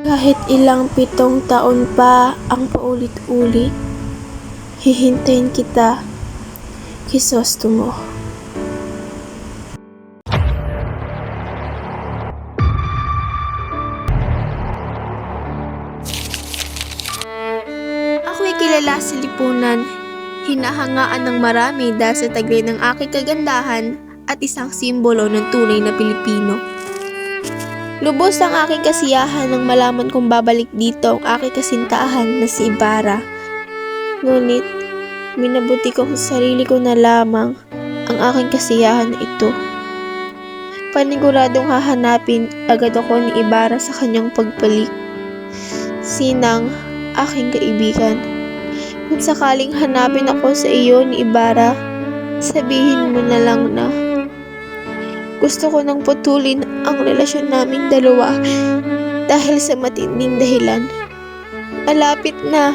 Kahit ilang 7 taon pa ang paulit-ulit, hihintayin kita, Crisostomo. Ako'y kilala sa lipunan, hinahangaan ng marami dahil sa taglay ng aking kagandahan at isang simbolo ng tunay na Pilipino. Lubos ang aking kasiyahan nang malaman kong babalik dito ang aking kasintahan na si Ibarra. Ngunit, minabuti ko sa sarili ko na lamang ang aking kasiyahan na ito. Paniguradong hahanapin agad ako ni Ibarra sa kanyang pagbalik. Sinang, aking kaibigan, kung sakaling hanapin ako sa iyo ni Ibarra, sabihin mo na lang na gusto ko nang putulin ang relasyon naming dalawa dahil sa matinding dahilan. Malapit na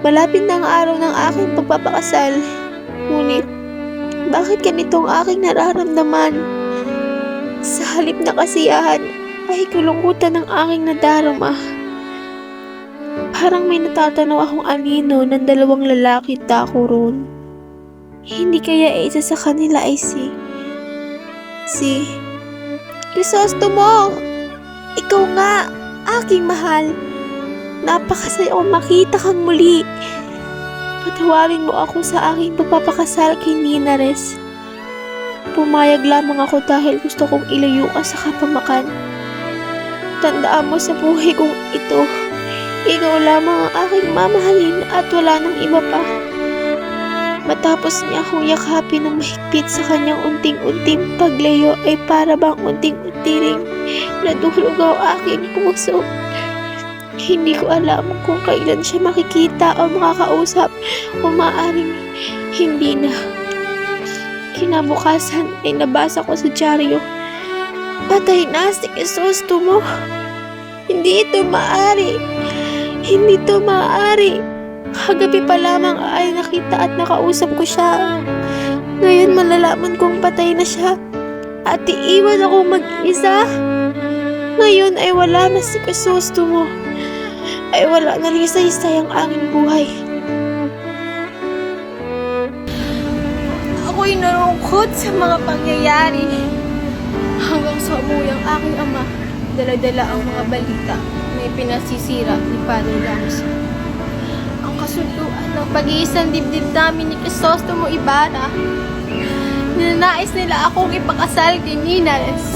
ang araw ng aking pagpapakasal. Ngunit, bakit ganito ang aking nararamdaman? Sa halip na kasiyahan ay kalungkutan ng aking nadarama. Parang may natatanaw akong anino ng 2 lalaki dako roon. Hindi kaya isa sa kanila ay si Crisostomo! Ikaw nga, aking mahal. Napakasaya kong makita kang muli. Patawarin mo ako sa aking pagpapakasal kay Linares. Pumayag lamang ako dahil gusto kong ilayo ka sa kapamakan. Tandaan mo sa buhay kong ito, ikaw lamang ang aking mamahalin at wala nang iba pa. Matapos niya akong yakapin ng mahigpit sa kanyang unting-unting paglayo ay para bang unting-unti ring nadulog ang aking puso. Hindi ko alam kung kailan siya makikita o makakausap o maaaring hindi na. Kinabukasan ay nabasa ko sa dyaryo, patay na si Crisostomo. Hindi ito maaari. Kagabi pa lamang ay nakita at nakausap ko siya. Ngayon malalaman kong patay na siya at iiwan ako mag-isa. Ngayon ay wala na si Crisostomo. Ay wala na rin isa-isa ang aking buhay. Ako'y nalungkot sa mga pangyayari hanggang sa umuwi ang aking ama. Dala-dala ang mga balita na ipinasisira ni Padre Ramos. Kasunduan ng pag-iisang dibdib namin ni Crisostomo Ibarra. Ninanais nila akong ipakasal kay Linares.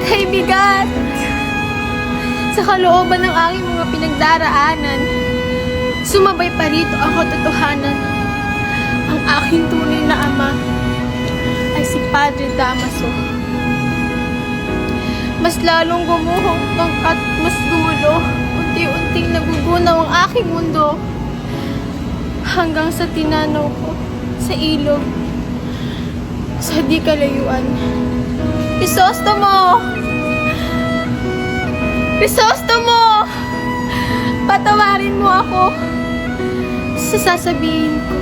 Kaibigan, sa kalooban ng aking mga pinagdaraanan, sumabay pa rito ang katotohanan. Ang aking tunay na ama ay si Padre Damaso. Mas lalong gumuhong pangkat mas gumulo. Unti-unting nagugunaw ang aking mundo hanggang sa tinanaw ko sa ilog sa di kalayuan. Crisostomo! Crisostomo! Patawarin mo ako sa sasabihin ko.